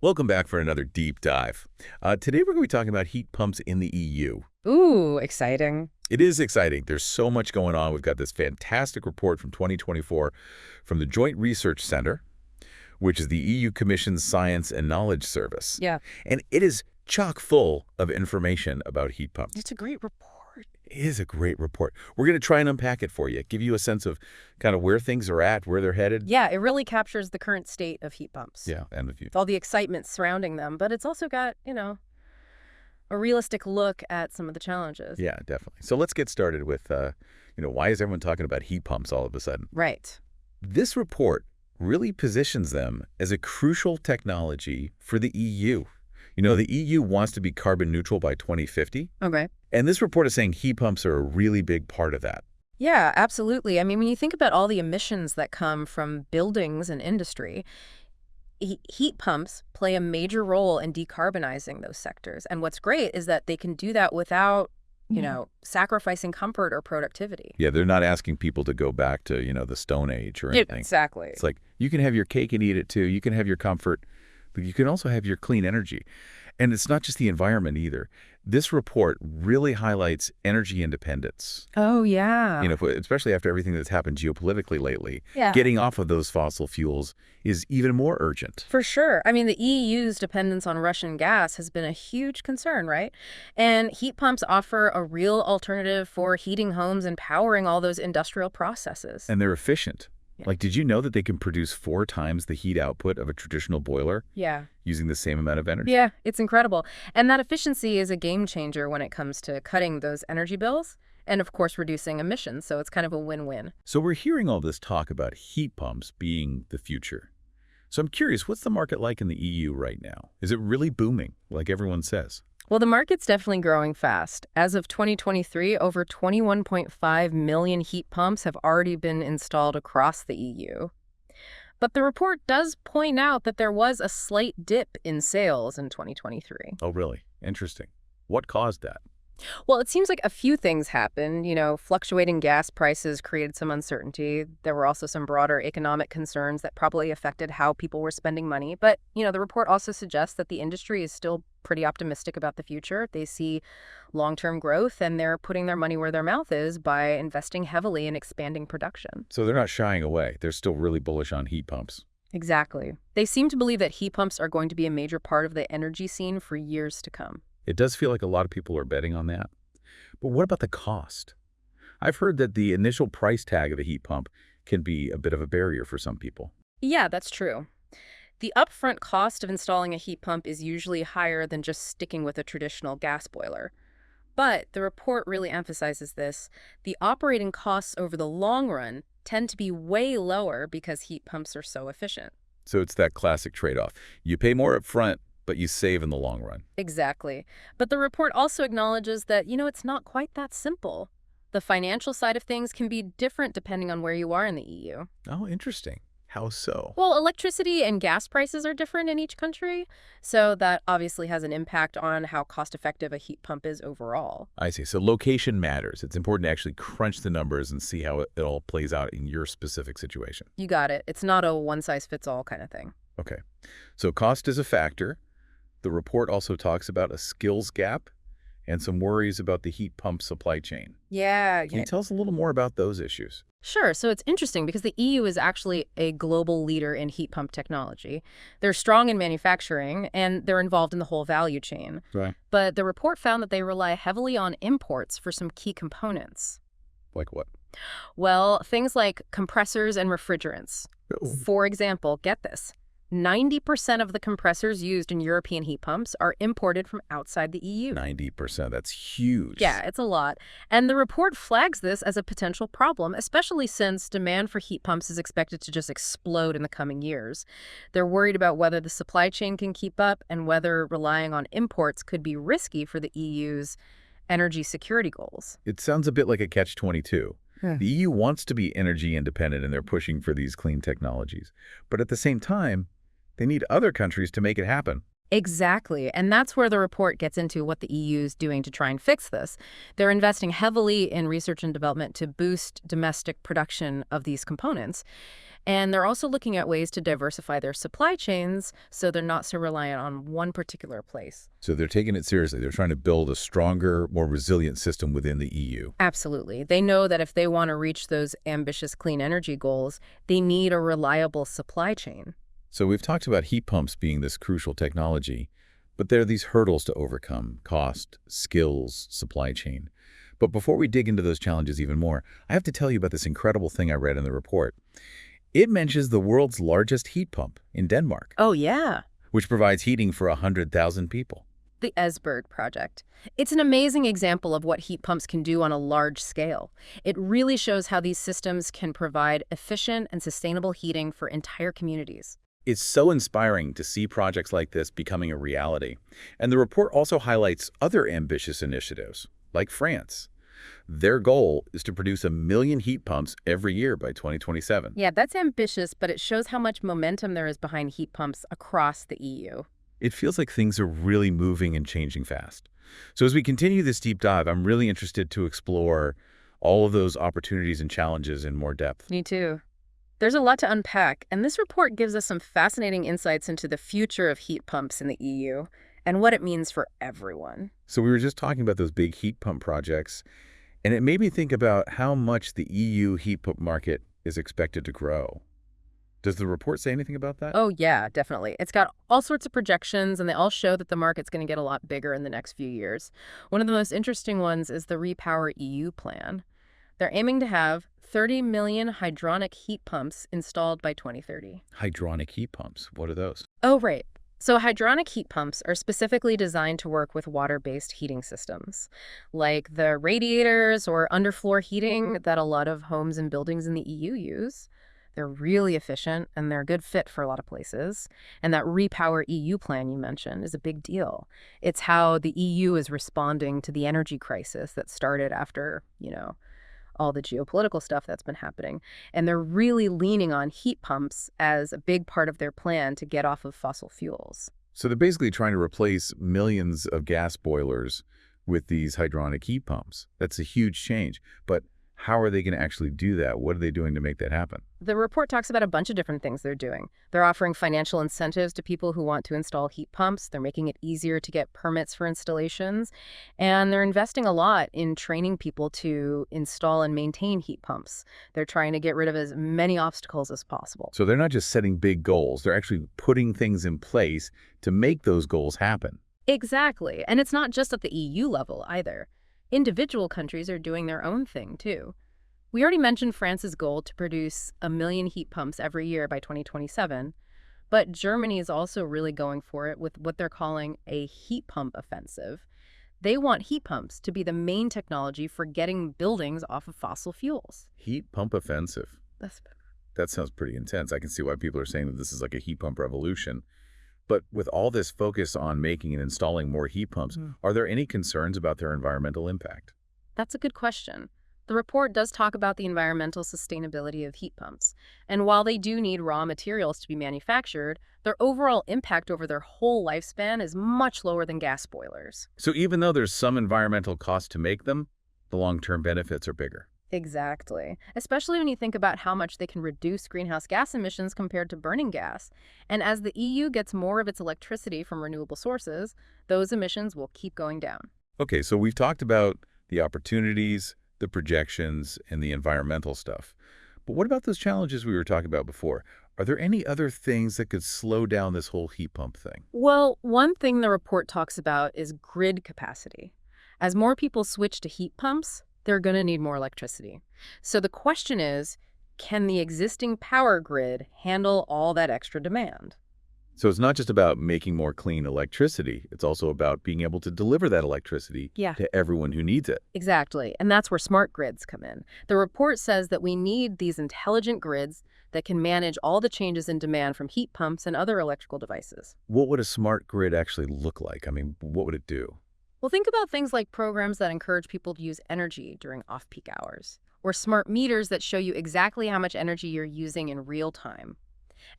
Welcome back for another deep dive. Today we're going to be talking about heat pumps in the EU. Ooh, exciting. It is exciting. There's so much going on. We've got this fantastic report from 2024 from the Joint Research Centre, which is the EU Commission's Science and Knowledge Service. Yeah. And it is chock full of information about heat pumps. It's a great report. It is a great report. We're going to try and unpack it for you, give you a sense of kind of where things are at, where they're headed. Yeah, it really captures the current state of heat pumps. Yeah, and the future. All the excitement surrounding them, but it's also got, a realistic look at some of the challenges. Yeah, definitely. So let's get started with, why is everyone talking about heat pumps all of a sudden? Right. This report really positions them as a crucial technology for the EU. The EU wants to be carbon neutral by 2050. Okay. And this report is saying heat pumps are a really big part of that. Yeah, absolutely. I mean, when you think about all the emissions that come from buildings and industry, heat pumps play a major role in decarbonizing those sectors. And what's great is that they can do that without, sacrificing comfort or productivity. Yeah, they're not asking people to go back to, the Stone Age or anything. Exactly. It's like, you can have your cake and eat it too. You can have your comfort, but you can also have your clean energy. And it's not just the environment either. This report really highlights energy independence. Oh, yeah. Especially after everything that's happened geopolitically lately. Yeah. Getting off of those fossil fuels is even more urgent. For sure. I mean, the EU's dependence on Russian gas has been a huge concern, right? And heat pumps offer a real alternative for heating homes and powering all those industrial processes. And they're efficient. Yeah. Like, did you know that they can produce 4 times the heat output of a traditional boiler? Yeah. Using the same amount of energy? Yeah, it's incredible. And that efficiency is a game changer when it comes to cutting those energy bills and, of course, reducing emissions. So it's kind of a win-win. So we're hearing all this talk about heat pumps being the future. So I'm curious, what's the market like in the EU right now? Is it really booming, like everyone says? Well, the market's definitely growing fast. As of 2023, over 21.5 million heat pumps have already been installed across the EU. But the report does point out that there was a slight dip in sales in 2023. Oh, really? Interesting. What caused that? Well, it seems like a few things happened. Fluctuating gas prices created some uncertainty. There were also some broader economic concerns that probably affected how people were spending money. But, the report also suggests that the industry is still pretty optimistic about the future. They see long-term growth, and they're putting their money where their mouth is by investing heavily in expanding production. So they're not shying away. They're still really bullish on heat pumps. Exactly. They seem to believe that heat pumps are going to be a major part of the energy scene for years to come. It does feel like a lot of people are betting on that. But what about the cost? I've heard that the initial price tag of a heat pump can be a bit of a barrier for some people. Yeah, that's true. The upfront cost of installing a heat pump is usually higher than just sticking with a traditional gas boiler. But the report really emphasizes this. The operating costs over the long run tend to be way lower because heat pumps are so efficient. So it's that classic trade-off. You pay more up front, but you save in the long run. Exactly. But the report also acknowledges that, it's not quite that simple. The financial side of things can be different depending on where you are in the EU. Oh, interesting. How so? Well, electricity and gas prices are different in each country, so that obviously has an impact on how cost-effective a heat pump is overall. I see. So location matters. It's important to actually crunch the numbers and see how it all plays out in your specific situation. You got it. It's not a one-size-fits-all kind of thing. Okay. So cost is a factor. The report also talks about a skills gap and some worries about the heat pump supply chain. Yeah. Can you tell us a little more about those issues? Sure. So it's interesting because the EU is actually a global leader in heat pump technology. They're strong in manufacturing, and they're involved in the whole value chain. Right. But the report found that they rely heavily on imports for some key components. Like what? Well, things like compressors and refrigerants. Oh. For example, get this. 90% of the compressors used in European heat pumps are imported from outside the EU. 90%, that's huge. Yeah, it's a lot. And the report flags this as a potential problem, especially since demand for heat pumps is expected to just explode in the coming years. They're worried about whether the supply chain can keep up and whether relying on imports could be risky for the EU's energy security goals. It sounds a bit like a catch-22. The EU wants to be energy independent, and they're pushing for these clean technologies. But at the same time, they need other countries to make it happen. Exactly. And that's where the report gets into what the EU is doing to try and fix this. They're investing heavily in research and development to boost domestic production of these components. And they're also looking at ways to diversify their supply chains so they're not so reliant on one particular place. So they're taking it seriously. They're trying to build a stronger, more resilient system within the EU. Absolutely. They know that if they want to reach those ambitious clean energy goals, they need a reliable supply chain. So we've talked about heat pumps being this crucial technology, but there are these hurdles to overcome: cost, skills, supply chain. But before we dig into those challenges even more, I have to tell you about this incredible thing I read in the report. It mentions the world's largest heat pump in Denmark, Oh, yeah. which provides heating for 100,000 people. The Esbjerg project. It's an amazing example of what heat pumps can do on a large scale. It really shows how these systems can provide efficient and sustainable heating for entire communities. It's so inspiring to see projects like this becoming a reality. And the report also highlights other ambitious initiatives, like France. Their goal is to produce 1 million heat pumps every year by 2027. Yeah, that's ambitious, but it shows how much momentum there is behind heat pumps across the EU. It feels like things are really moving and changing fast. So as we continue this deep dive, I'm really interested to explore all of those opportunities and challenges in more depth. Me too. There's a lot to unpack, and this report gives us some fascinating insights into the future of heat pumps in the EU and what it means for everyone. So we were just talking about those big heat pump projects, and it made me think about how much the EU heat pump market is expected to grow. Does the report say anything about that? Oh, yeah, definitely. It's got all sorts of projections, and they all show that the market's going to get a lot bigger in the next few years. One of the most interesting ones is the Repower EU plan. They're aiming to have 30 million hydronic heat pumps installed by 2030. Hydronic heat pumps. What are those? Oh, right. So hydronic heat pumps are specifically designed to work with water-based heating systems, like the radiators or underfloor heating that a lot of homes and buildings in the EU use. They're really efficient, and they're a good fit for a lot of places. And that Repower EU plan you mentioned is a big deal. It's how the EU is responding to the energy crisis that started after, all the geopolitical stuff that's been happening. And they're really leaning on heat pumps as a big part of their plan to get off of fossil fuels. So they're basically trying to replace millions of gas boilers with these hydronic heat pumps. That's a huge change. But how are they going to actually do that? What are they doing to make that happen? The report talks about a bunch of different things they're doing. They're offering financial incentives to people who want to install heat pumps. They're making it easier to get permits for installations. And they're investing a lot in training people to install and maintain heat pumps. They're trying to get rid of as many obstacles as possible. So they're not just setting big goals. They're actually putting things in place to make those goals happen. Exactly. And it's not just at the EU level either. Individual countries are doing their own thing, too. We already mentioned France's goal to produce 1 million heat pumps every year by 2027, but Germany is also really going for it with what they're calling a heat pump offensive. They want heat pumps to be the main technology for getting buildings off of fossil fuels. Heat pump offensive. That's That sounds pretty intense. I can see why people are saying that this is like a heat pump revolution. But with all this focus on making and installing more heat pumps, are there any concerns about their environmental impact? That's a good question. The report does talk about the environmental sustainability of heat pumps. And while they do need raw materials to be manufactured, their overall impact over their whole lifespan is much lower than gas boilers. So even though there's some environmental cost to make them, the long-term benefits are bigger. Exactly. Especially when you think about how much they can reduce greenhouse gas emissions compared to burning gas. And as the EU gets more of its electricity from renewable sources, those emissions will keep going down. Okay, so we've talked about the opportunities, the projections, and the environmental stuff. But what about those challenges we were talking about before? Are there any other things that could slow down this whole heat pump thing? Well, one thing the report talks about is grid capacity. As more people switch to heat pumps, they're going to need more electricity. So the question is, can the existing power grid handle all that extra demand? So it's not just about making more clean electricity. It's also about being able to deliver that electricity to everyone who needs it. Exactly. And that's where smart grids come in. The report says that we need these intelligent grids that can manage all the changes in demand from heat pumps and other electrical devices. What would a smart grid actually look like? I mean, what would it do? Well, think about things like programs that encourage people to use energy during off-peak hours, or smart meters that show you exactly how much energy you're using in real time.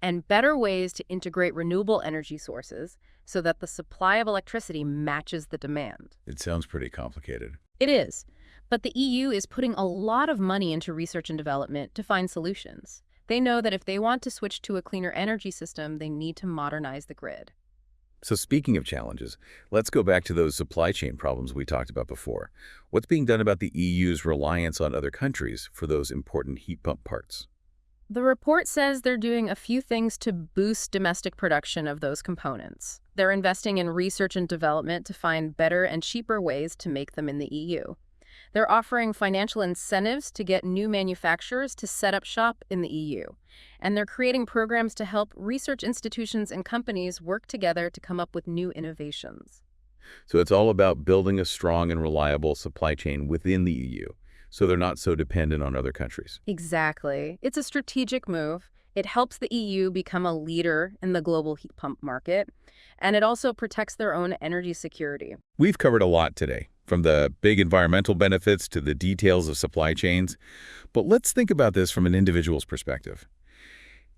and better ways to integrate renewable energy sources so that the supply of electricity matches the demand. It sounds pretty complicated. It is. But the EU is putting a lot of money into research and development to find solutions. They know that if they want to switch to a cleaner energy system, they need to modernize the grid. So speaking of challenges, let's go back to those supply chain problems we talked about before. What's being done about the EU's reliance on other countries for those important heat pump parts? The report says they're doing a few things to boost domestic production of those components. They're investing in research and development to find better and cheaper ways to make them in the EU. They're offering financial incentives to get new manufacturers to set up shop in the EU. And they're creating programs to help research institutions and companies work together to come up with new innovations. So it's all about building a strong and reliable supply chain within the EU, so they're not so dependent on other countries. Exactly. It's a strategic move. It helps the EU become a leader in the global heat pump market, and it also protects their own energy security. We've covered a lot today, from the big environmental benefits to the details of supply chains. But let's think about this from an individual's perspective.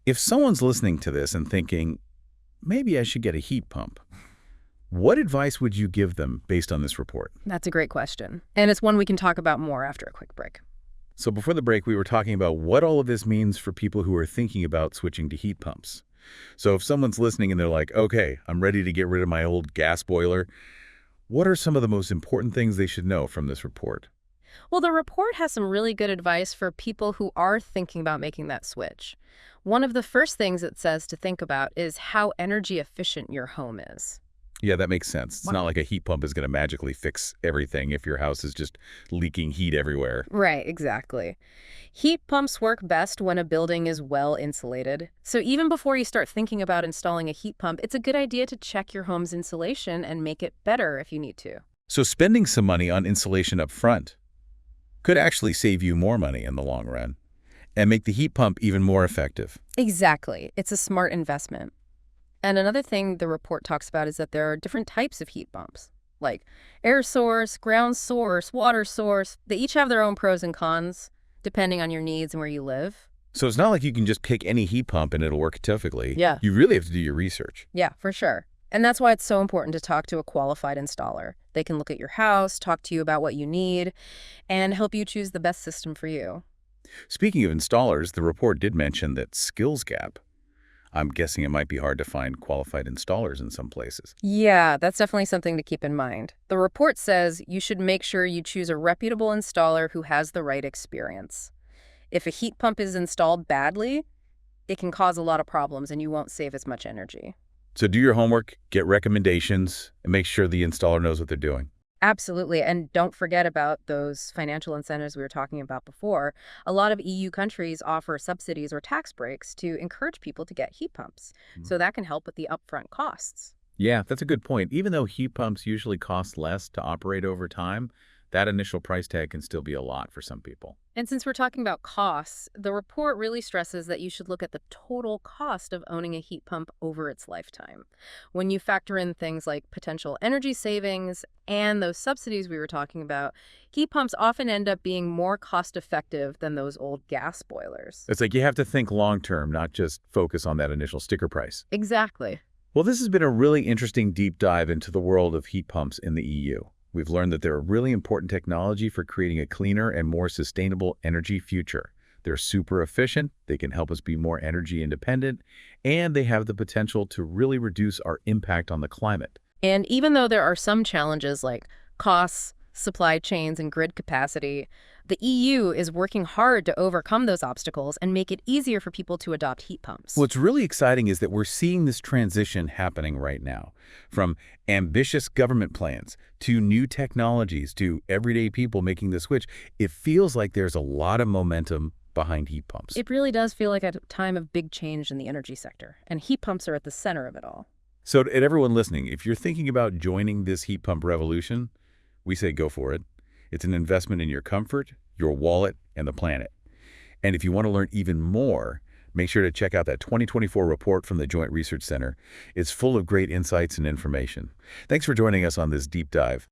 If someone's listening to this and thinking, maybe I should get a heat pump, what advice would you give them based on this report? That's a great question, and it's one we can talk about more after a quick break. So before the break, we were talking about what all of this means for people who are thinking about switching to heat pumps. So if someone's listening and they're like, okay, I'm ready to get rid of my old gas boiler, what are some of the most important things they should know from this report? Well, the report has some really good advice for people who are thinking about making that switch. One of the first things it says to think about is how energy efficient your home is. Yeah, that makes sense. It's not like a heat pump is going to magically fix everything if your house is just leaking heat everywhere. Right, exactly. Heat pumps work best when a building is well insulated. So even before you start thinking about installing a heat pump, it's a good idea to check your home's insulation and make it better if you need to. So spending some money on insulation up front could actually save you more money in the long run and make the heat pump even more effective. Exactly. It's a smart investment. And another thing the report talks about is that there are different types of heat pumps, like air source, ground source, water source. They each have their own pros and cons, depending on your needs and where you live. So it's not like you can just pick any heat pump and it'll work perfectly. Yeah. You really have to do your research. Yeah, for sure. And that's why it's so important to talk to a qualified installer. They can look at your house, talk to you about what you need, and help you choose the best system for you. Speaking of installers, the report did mention that skills gap. I'm guessing it might be hard to find qualified installers in some places. Yeah, that's definitely something to keep in mind. The report says you should make sure you choose a reputable installer who has the right experience. If a heat pump is installed badly, it can cause a lot of problems and you won't save as much energy. So do your homework, get recommendations, and make sure the installer knows what they're doing. Absolutely. And don't forget about those financial incentives we were talking about before. A lot of EU countries offer subsidies or tax breaks to encourage people to get heat pumps. So that can help with the upfront costs. Yeah, that's a good point. Even though heat pumps usually cost less to operate over time, that initial price tag can still be a lot for some people. And since we're talking about costs, the report really stresses that you should look at the total cost of owning a heat pump over its lifetime. When you factor in things like potential energy savings and those subsidies we were talking about, heat pumps often end up being more cost-effective than those old gas boilers. It's like you have to think long-term, not just focus on that initial sticker price. Exactly. Well, this has been a really interesting deep dive into the world of heat pumps in the EU. We've learned that they're a really important technology for creating a cleaner and more sustainable energy future. They're super efficient, they can help us be more energy independent, and they have the potential to really reduce our impact on the climate. And even though there are some challenges like costs, supply chains, and grid capacity, the EU is working hard to overcome those obstacles and make it easier for people to adopt heat pumps. What's really exciting is that we're seeing this transition happening right now. From ambitious government plans to new technologies to everyday people making the switch, it feels like there's a lot of momentum behind heat pumps. It really does feel like a time of big change in the energy sector, and heat pumps are at the center of it all. So to everyone listening, if you're thinking about joining this heat pump revolution, we say go for it. It's an investment in your comfort, your wallet, and the planet. And if you want to learn even more, make sure to check out that 2024 report from the Joint Research Center. It's full of great insights and information. Thanks for joining us on this deep dive.